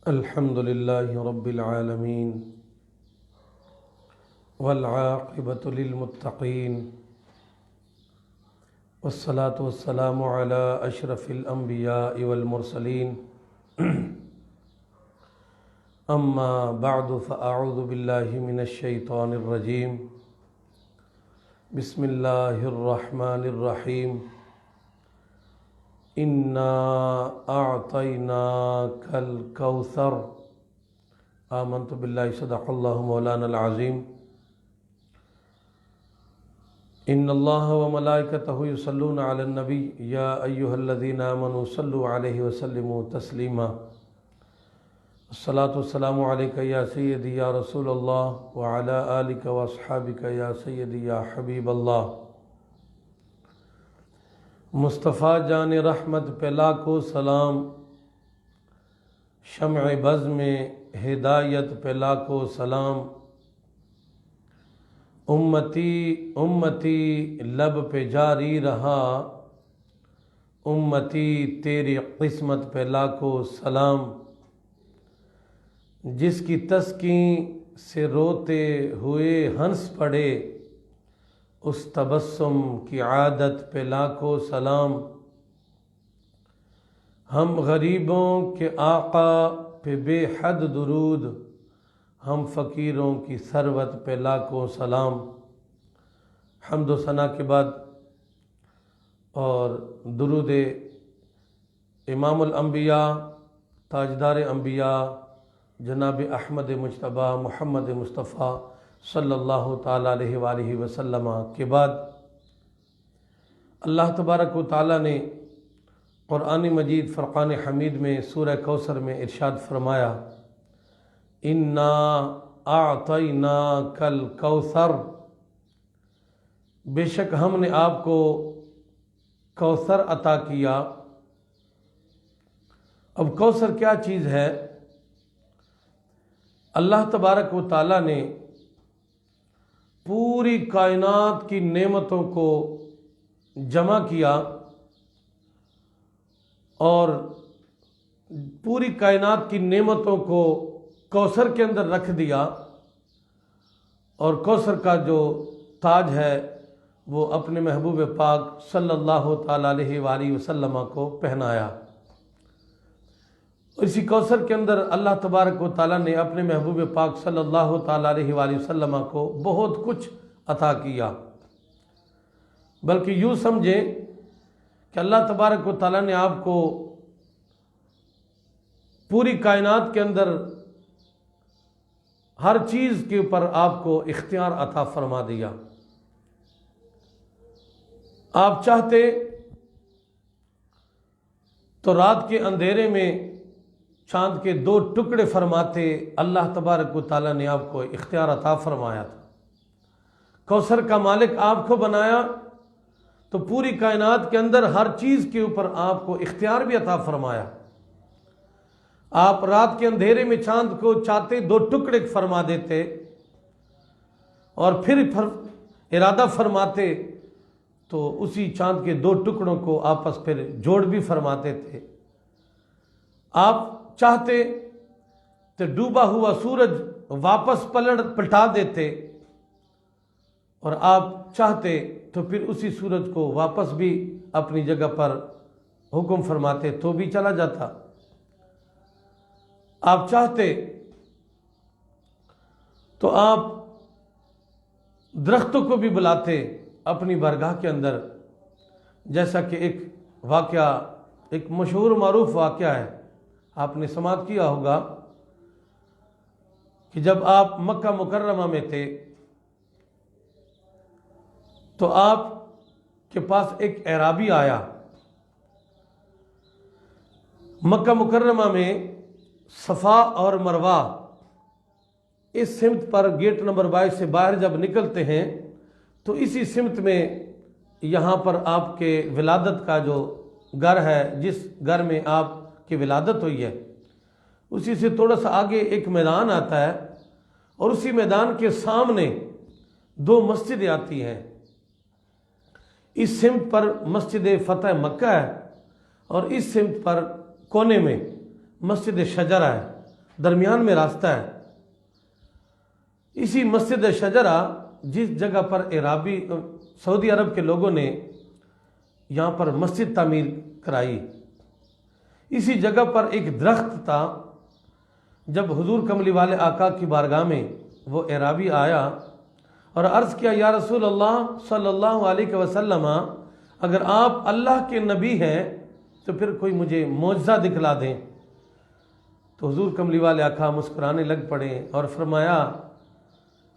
الحمد لله رب العالمين والعاقبة للمتقين والصلاة والسلام على أشرف الأنبياء والمرسلين أما بعد فأعوذ بالله من الشيطان الرجيم بسم الله الرحمن الرحيم إنا أعطيناك الكوثر آمنت بالله صدق الله مولانا العظيم إن الله وملائكته يصلون على النبي يا أيها الذين آمنوا صلوا عليه وسلموا تسليما الصلاة والسلام عليك يا سيدي يا رسول الله وعلى آلك وأصحابك يا سيدي يا حبيب الله مصطفیٰ جان رحمت پہ لاکھوں سلام، شمع بز میں ہدایت پہ لاکھوں سلام، امتی امتی لب پہ جاری رہا، امتی تیری قسمت پہ لاکھوں سلام، جس کی تسکین سے روتے ہوئے ہنس پڑے، اس تبسم کی عادت پہ لاکھوں سلام، ہم غریبوں کے آقا پہ بے حد درود، ہم فقیروں کی ثروت پہ لاکھوں سلام۔ حمد و ثنا کے بعد اور درود امام الانبیاء تاجدار انبیاء جناب احمد مجتبی محمد مصطفیٰ صلی اللہ تعالیٰ علیہ وآلہ وسلم کے بعد، اللہ تبارک و تعالیٰ نے قرآن مجید فرقان حمید میں سورہ کوثر میں ارشاد فرمایا، انا اعطیناک الکوثر، بے شک ہم نے آپ کو کوثر عطا کیا۔ اب کوثر کیا چیز ہے؟ اللہ تبارک و تعالیٰ نے پوری کائنات کی نعمتوں کو جمع کیا اور پوری کائنات کی نعمتوں کو کوثر کے اندر رکھ دیا، اور کوثر کا جو تاج ہے وہ اپنے محبوب پاک صلی اللہ تعالیٰ علیہ وآلہ وسلم کو پہنایا۔ اسی کوثر کے اندر اللہ تبارک و تعالیٰ نے اپنے محبوب پاک صلی اللہ تعالیٰ علیہ وآلہ وسلم کو بہت کچھ عطا کیا، بلکہ یوں سمجھیں کہ اللہ تبارک و تعالیٰ نے آپ کو پوری کائنات کے اندر ہر چیز کے اوپر آپ کو اختیار عطا فرما دیا۔ آپ چاہتے تو رات کے اندھیرے میں چاند کے 2 ٹکڑے فرماتے، اللہ تبارک و تعالیٰ نے آپ کو اختیار عطا فرمایا تھا۔ کوثر کا مالک آپ کو بنایا تو پوری کائنات کے اندر ہر چیز کے اوپر آپ کو اختیار بھی عطا فرمایا۔ آپ رات کے اندھیرے میں چاند کو چاہتے 2 ٹکڑے فرما دیتے، اور پھر ارادہ فرماتے تو اسی چاند کے 2 ٹکڑوں کو آپس پھر جوڑ بھی فرماتے تھے۔ آپ چاہتے تو ڈوبا ہوا سورج واپس پلٹا دیتے، اور آپ چاہتے تو پھر اسی سورج کو واپس بھی اپنی جگہ پر حکم فرماتے تو بھی چلا جاتا۔ آپ چاہتے تو آپ درختوں کو بھی بلاتے اپنی بارگاہ کے اندر، جیسا کہ ایک واقعہ، ایک مشہور معروف واقعہ ہے، آپ نے سماعت کیا ہوگا کہ جب آپ مکہ مکرمہ میں تھے تو آپ کے پاس ایک اعرابی آیا۔ مکہ مکرمہ میں صفا اور مروہ اس سمت پر گیٹ نمبر 22 سے باہر جب نکلتے ہیں تو اسی سمت میں یہاں پر آپ کے ولادت کا جو گھر ہے، جس گھر میں آپ کی ولادت ہوئی ہے، اسی سے تھوڑا سا آگے ایک میدان آتا ہے، اور اسی میدان کے سامنے 2 مسجدیں آتی ہیں۔ اس سمت پر مسجد فتح مکہ ہے، اور اس سمت پر کونے میں مسجد شجرہ ہے، درمیان میں راستہ ہے۔ اسی مسجد شجرہ جس جگہ پر عرابی سعودی عرب کے لوگوں نے یہاں پر مسجد تعمیر کرائی، اسی جگہ پر ایک درخت تھا۔ جب حضور کملی والے آقا کی بارگاہ میں وہ عرابی آیا اور عرض کیا، یا رسول اللہ صلی اللہ علیہ وسلم، اگر آپ اللہ کے نبی ہیں تو پھر کوئی مجھے معجزہ دکھلا دیں۔ تو حضور کملی والے آقا مسکرانے لگ پڑے اور فرمایا،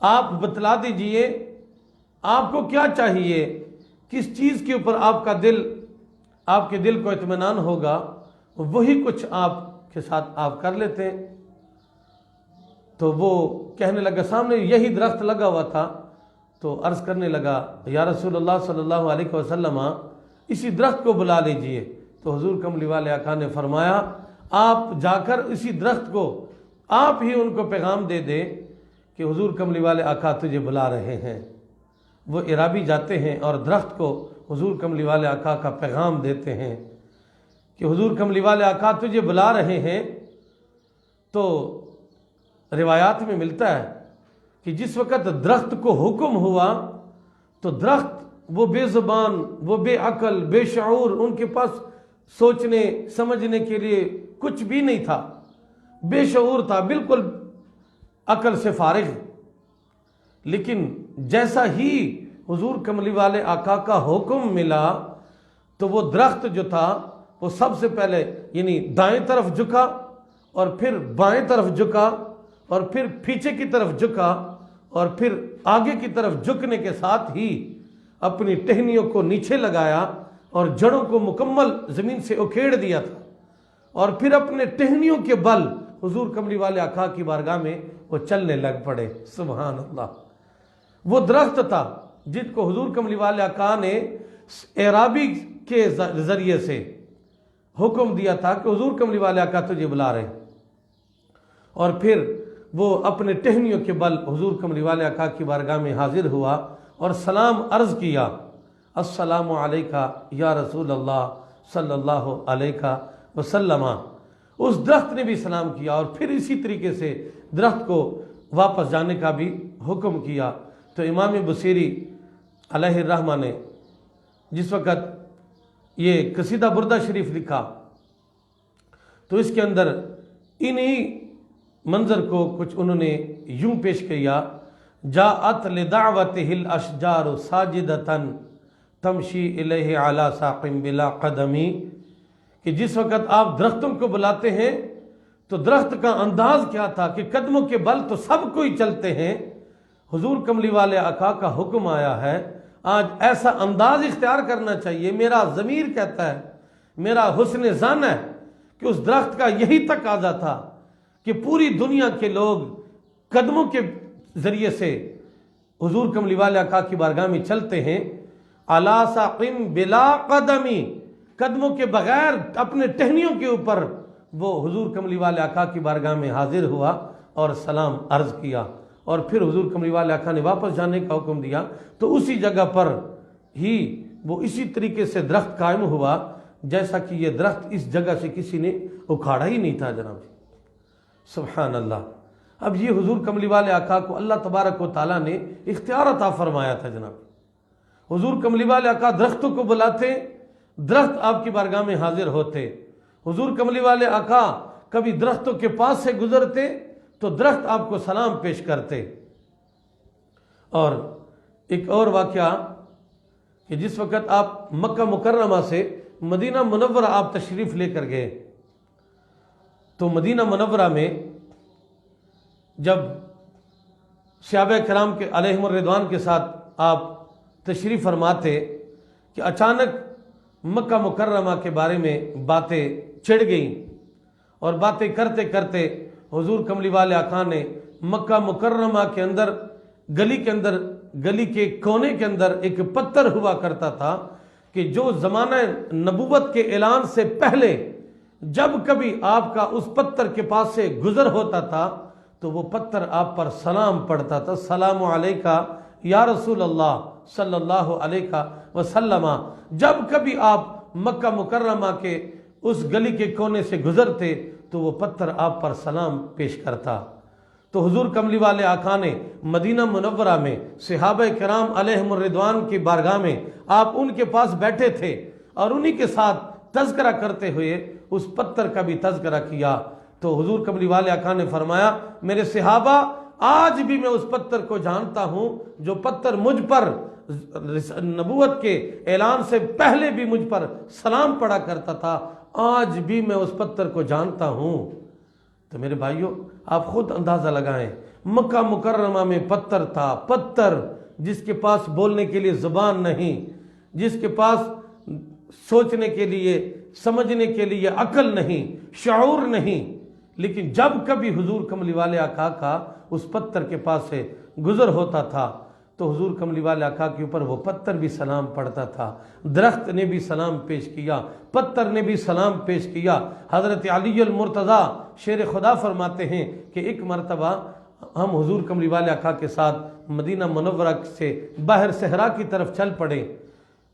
آپ بتلا دیجئے آپ کو کیا چاہیے، کس چیز کے اوپر آپ کے دل کو اطمینان ہوگا، وہی کچھ آپ کے ساتھ آپ کر لیتے ہیں۔ تو وہ کہنے لگا، سامنے یہی درخت لگا ہوا تھا، تو عرض کرنے لگا، یا رسول اللہ صلی اللہ علیہ وسلم، اسی درخت کو بلا لیجئے۔ تو حضور کملی والے آقا نے فرمایا، آپ جا کر اسی درخت کو آپ ہی ان کو پیغام دے دے کہ حضور کملی والے آقا تجھے بلا رہے ہیں۔ وہ عرابی جاتے ہیں اور درخت کو حضور کملی والے آقا کا پیغام دیتے ہیں کہ حضور کملی والے آقا تجھے بلا رہے ہیں۔ تو روایات میں ملتا ہے کہ جس وقت درخت کو حکم ہوا تو درخت وہ بے زبان، وہ بے عقل، بے شعور، ان کے پاس سوچنے سمجھنے کے لیے کچھ بھی نہیں تھا، بے شعور تھا، بالکل عقل سے فارغ۔ لیکن جیسا ہی حضور کملی والے آقا کا حکم ملا تو وہ درخت جو تھا وہ سب سے پہلے یعنی دائیں طرف جھکا اور پھر بائیں طرف جھکا اور پھر پیچھے کی طرف جھکا اور پھر آگے کی طرف جھکنے کے ساتھ ہی اپنی ٹہنیوں کو نیچے لگایا اور جڑوں کو مکمل زمین سے اکھیڑ دیا تھا، اور پھر اپنے ٹہنیوں کے بل حضور کملی والے آقا کی بارگاہ میں وہ چلنے لگ پڑے۔ سبحان اللہ۔ وہ درخت تھا جس کو حضور کملی والے آقا نے اعرابی کے ذریعے سے حکم دیا تھا کہ حضور کملی والے آقا تجھے بلا رہے، اور پھر وہ اپنے ٹہنیوں کے بل حضور کملی والے آقا کی بارگاہ میں حاضر ہوا اور سلام عرض کیا، السلام علیکہ یا رسول اللہ صلی اللہ علیہ وسلم۔ اس درخت نے بھی سلام کیا اور پھر اسی طریقے سے درخت کو واپس جانے کا بھی حکم کیا۔ تو امام بصیری علیہ الرحمہ نے جس وقت یہ قصیدہ بردہ شریف لکھا تو اس کے اندر انہی منظر کو کچھ انہوں نے یوں پیش کیا، جاءت لدعوتہ الاشجار ساجدتاً تمشی الیہ علی ساق بلا قدمی، کہ جس وقت آپ درختوں کو بلاتے ہیں تو درخت کا انداز کیا تھا کہ قدموں کے بل تو سب کوئی چلتے ہیں، حضور کملی والے آقا کا حکم آیا ہے، آج ایسا انداز اختیار کرنا چاہیے۔ میرا ضمیر کہتا ہے، میرا حسن ظن ہے کہ اس درخت کا یہی تقاضا تھا کہ پوری دنیا کے لوگ قدموں کے ذریعے سے حضور کملی والے آقا کی بارگاہ میں چلتے ہیں، علی ساقم بلا قدمی، قدموں کے بغیر اپنے ٹہنیوں کے اوپر وہ حضور کملی والے آقا کی بارگاہ میں حاضر ہوا اور سلام عرض کیا، اور پھر حضور کملی والے آقا نے واپس جانے کا حکم دیا۔ تو اسی جگہ پر ہی وہ اسی طریقے سے درخت قائم ہوا جیسا کہ یہ درخت اس جگہ سے کسی نے اکھاڑا ہی نہیں تھا جناب۔ سبحان اللہ۔ اب یہ حضور کملی والے آقا کو اللہ تبارک و تعالیٰ نے اختیار عطا فرمایا تھا جناب۔ حضور کملی والے آقا درختوں کو بلاتے، درخت آپ کی بارگاہ میں حاضر ہوتے۔ حضور کملی والے آقا کبھی درختوں کے پاس سے گزرتے تو درخت آپ کو سلام پیش کرتے۔ اور ایک اور واقعہ کہ جس وقت آپ مکہ مکرمہ سے مدینہ منورہ آپ تشریف لے کر گئے تو مدینہ منورہ میں جب صحابہ کرام کے علیہم الرضوان کے ساتھ آپ تشریف فرماتے کہ اچانک مکہ مکرمہ کے بارے میں باتیں چڑھ گئیں، اور باتیں کرتے کرتے حضور کملی والے آقا نے مکہ مکرمہ کے اندر گلی کے کونے کے اندر ایک پتھر ہوا کرتا تھا کہ جو زمانہ نبوت کے اعلان سے پہلے جب کبھی آپ کا اس پتھر کے پاس سے گزر ہوتا تھا تو وہ پتھر آپ پر سلام پڑھتا تھا، السلام علیکہ یا رسول اللہ صلی اللہ علیہ وسلم۔ جب کبھی آپ مکہ مکرمہ کے اس گلی کے کونے سے گزرتے تو وہ پتھر آپ پر سلام پیش کرتا۔ تو حضور کملی والے آقا نے مدینہ منورہ میں صحابہ کرام علیہم الرضوان کی بارگاہ میں آپ ان کے پاس بیٹھے تھے اور انہی کے ساتھ تذکرہ کرتے ہوئے اس پتھر کا بھی تذکرہ کیا۔ تو حضور کملی والے آقا نے فرمایا میرے صحابہ آج بھی میں اس پتھر کو جانتا ہوں جو پتھر مجھ پر نبوت کے اعلان سے پہلے بھی مجھ پر سلام پڑھا کرتا تھا، آج بھی میں اس پتھر کو جانتا ہوں۔ تو میرے بھائیوں آپ خود اندازہ لگائیں، مکہ مکرمہ میں پتھر تھا، پتھر جس کے پاس بولنے کے لیے زبان نہیں، جس کے پاس سوچنے کے لیے سمجھنے کے لیے عقل نہیں، شعور نہیں، لیکن جب کبھی حضور کملی والے آقا کا اس پتھر کے پاس سے گزر ہوتا تھا تو حضور کملی والے آقا کے اوپر وہ پتھر بھی سلام پڑھتا تھا، درخت نے بھی سلام پیش کیا، پتھر نے بھی سلام پیش کیا۔ حضرت علی المرتضیٰ شیر خدا فرماتے ہیں کہ ایک مرتبہ ہم حضور کملی والے آقا کے ساتھ مدینہ منورہ سے باہر صحرا کی طرف چل پڑے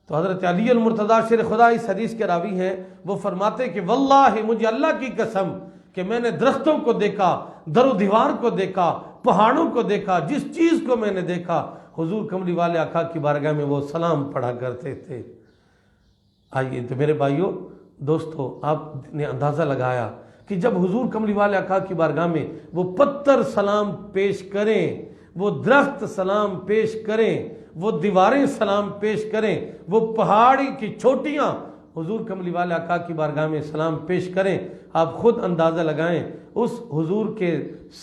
تو حضرت علی المرتضیٰ شیر خدا اس حدیث کے راوی ہیں، وہ فرماتے کہ واللہ مجھے اللہ کی قسم کہ میں نے درختوں کو دیکھا، در و دیوار کو دیکھا، پہاڑوں کو دیکھا، جس چیز کو میں نے دیکھا حضور کملی والے آقا کی بارگاہ میں وہ سلام پڑھا کرتے تھے۔ آئیے تو میرے بھائیوں دوستو آپ نے اندازہ لگایا کہ جب حضور کملی والے آقا کی بارگاہ میں وہ پتھر سلام پیش کریں، وہ درخت سلام پیش کریں، وہ دیواریں سلام پیش کریں، وہ پہاڑی کی چوٹیاں حضور کملی والے آقا کی بارگاہ میں سلام پیش کریں، آپ خود اندازہ لگائیں اس حضور کے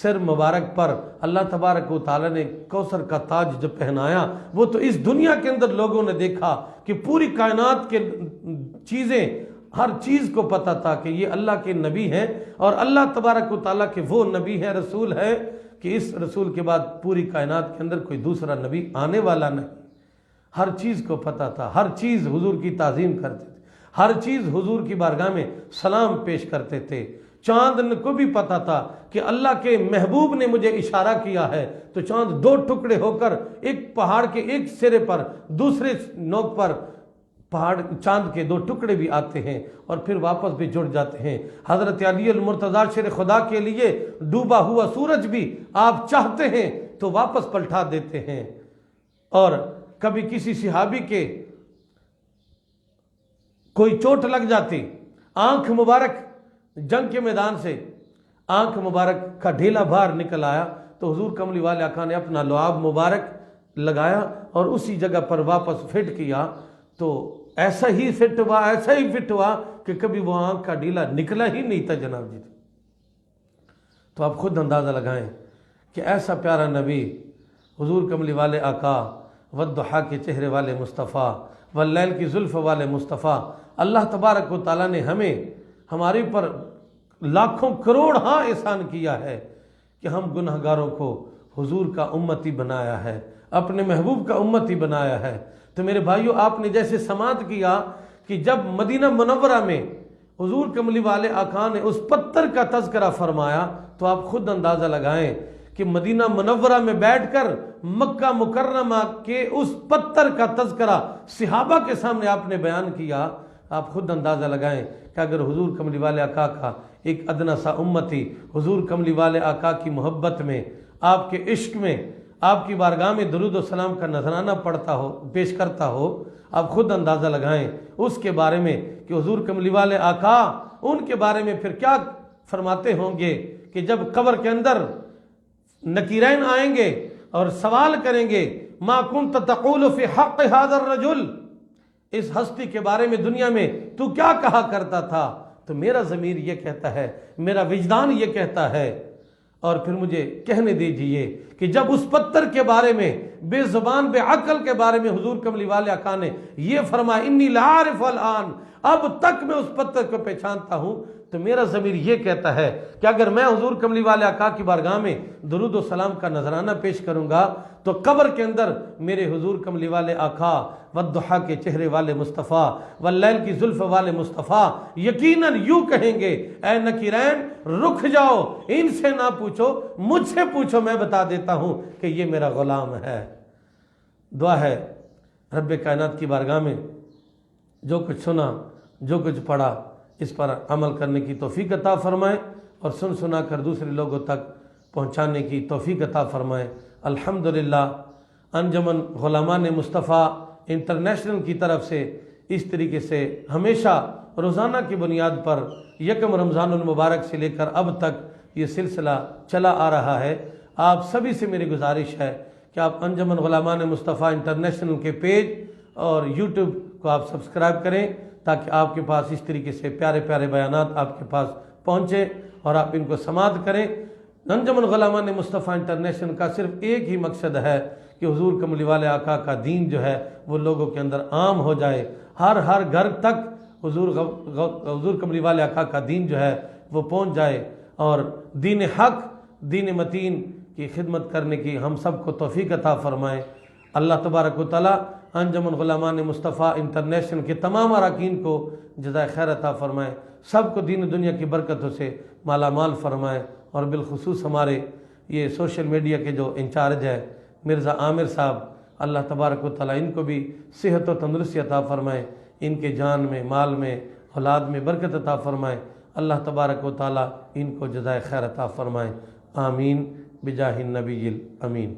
سر مبارک پر اللہ تبارک و تعالیٰ نے کوثر کا تاج جب پہنایا، وہ تو اس دنیا کے اندر لوگوں نے دیکھا کہ پوری کائنات کے چیزیں ہر چیز کو پتہ تھا کہ یہ اللہ کے نبی ہیں اور اللہ تبارک و تعالیٰ کے وہ نبی ہے، رسول ہے کہ اس رسول کے بعد پوری کائنات کے اندر کوئی دوسرا نبی آنے والا نہیں۔ ہر چیز کو پتہ تھا، ہر چیز حضور کی تعظیم کرتے تھے، ہر چیز حضور کی بارگاہ میں سلام پیش کرتے تھے۔ چاند کو بھی پتا تھا کہ اللہ کے محبوب نے مجھے اشارہ کیا ہے تو چاند دو ٹکڑے ہو کر ایک پہاڑ کے ایک سرے پر دوسرے نوک پر پہاڑ چاند کے دو ٹکڑے بھی آتے ہیں اور پھر واپس بھی جڑ جاتے ہیں۔ حضرت علی المرتضیٰ شیر خدا کے لیے ڈوبا ہوا سورج بھی آپ چاہتے ہیں تو واپس پلٹا دیتے ہیں۔ اور کبھی کسی صحابی کے کوئی چوٹ لگ جاتی، آنکھ مبارک جنگ کے میدان سے آنکھ مبارک کا ڈھیلا بھار نکل آیا تو حضور کملی والے آقا نے اپنا لعاب مبارک لگایا اور اسی جگہ پر واپس فٹ کیا تو ایسا ہی فٹ ہوا کہ کبھی وہ آنکھ کا ڈھیلا نکلا ہی نہیں تھا جناب جی۔ تو آپ خود اندازہ لگائیں کہ ایسا پیارا نبی حضور کملی والے آقا والضحیٰ کے چہرے والے مصطفیٰ واللیل کی زلف والے مصطفیٰ، اللہ تبارک و تعالیٰ نے ہمیں ہمارے پر لاکھوں کروڑ احسان کیا ہے کہ ہم گناہگاروں کو حضور کا امتی بنایا ہے، اپنے محبوب کا امتی بنایا ہے۔ تو میرے بھائیوں آپ نے جیسے سماعت کیا کہ جب مدینہ منورہ میں حضور کملی والے آقا نے اس پتھر کا تذکرہ فرمایا تو آپ خود اندازہ لگائیں کہ مدینہ منورہ میں بیٹھ کر مکہ مکرمہ کے اس پتھر کا تذکرہ صحابہ کے سامنے آپ نے بیان کیا۔ آپ خود اندازہ لگائیں کہ اگر حضور کملی والے آقا کا ایک ادنا سا امتی حضور کملی والے آقا کی محبت میں، آپ کے عشق میں، آپ کی بارگاہ میں درود و سلام کا نذرانہ پڑھتا ہو، پیش کرتا ہو، آپ خود اندازہ لگائیں اس کے بارے میں کہ حضور کملی والے آقا ان کے بارے میں پھر کیا فرماتے ہوں گے کہ جب قبر کے اندر نکیرین آئیں گے اور سوال کریں گے ما کنت تقول فی حق هذا الرجل، اس ہستی کے بارے میں دنیا میں تو کیا کہا کرتا تھا؟ تو میرا ضمیر یہ کہتا ہے، میرا وجدان یہ کہتا ہے، اور پھر مجھے کہنے دیجئے کہ جب اس پتھر کے بارے میں بے زبان بے عقل کے بارے میں حضور کملی والے آقا نے یہ فرمایا انی لعارف الان، اب تک میں اس پتھر کو پہچانتا ہوں، تو میرا ضمیر یہ کہتا ہے کہ اگر میں حضور کملی والے آقا کی بارگاہ میں درود و سلام کا نذرانہ پیش کروں گا تو قبر کے اندر میرے حضور کملی والے آقا والضحیٰ کے چہرے والے مصطفیٰ واللیل کی زلف والے مصطفیٰ یقیناً یوں کہیں گے اے نکیرین رک جاؤ، ان سے نہ پوچھو، مجھ سے پوچھو، میں بتا دیتا ہوں کہ یہ میرا غلام ہے۔ دعا ہے رب کائنات کی بارگاہ میں جو کچھ سنا، جو کچھ پڑھا، اس پر عمل کرنے کی توفیق عطا فرمائے۔ اور سن سنا کر دوسرے لوگوں تک پہنچانے کی توفیق عطا فرمائے۔ الحمدللہ انجمن غلامان مصطفیٰ انٹرنیشنل کی طرف سے اس طریقے سے ہمیشہ روزانہ کی بنیاد پر یکم رمضان المبارک سے لے کر اب تک یہ سلسلہ چلا آ رہا ہے۔ آپ سبھی سے میری گزارش ہے کہ آپ انجمن غلامان مصطفیٰ انٹرنیشنل کے پیج اور یوٹیوب کو آپ سبسکرائب کریں تاکہ آپ کے پاس اس طریقے سے پیارے پیارے بیانات آپ کے پاس پہنچیں اور آپ ان کو سماعت کریں۔ انجمن غلامان مصطفیٰ انٹرنیشنل کا صرف ایک ہی مقصد ہے کہ حضور کملی والے آقا کا دین جو ہے وہ لوگوں کے اندر عام ہو جائے، ہر گھر تک حضور کملی والے آقا کا دین جو ہے وہ پہنچ جائے، اور دین حق دین متین کی خدمت کرنے کی ہم سب کو توفیق عطا فرمائے۔ اللہ تبارک و تعالیٰ انجمن غلامان مصطفیٰ انٹرنیشنل کے تمام اراکین کو جزائے خیر عطا فرمائے، سب کو دین و دنیا کی برکتوں سے مالا مال فرمائے، اور بالخصوص ہمارے یہ سوشل میڈیا کے جو انچارج ہے مرزا عامر صاحب، اللہ تبارک و تعالیٰ ان کو بھی صحت و تندرستی عطا فرمائے، ان کے جان میں مال میں اولاد میں برکت عطا فرمائے، اللہ تبارک و تعالیٰ ان کو جزائے خیر عطا فرمائے، آمین بجاہ النبی الامین۔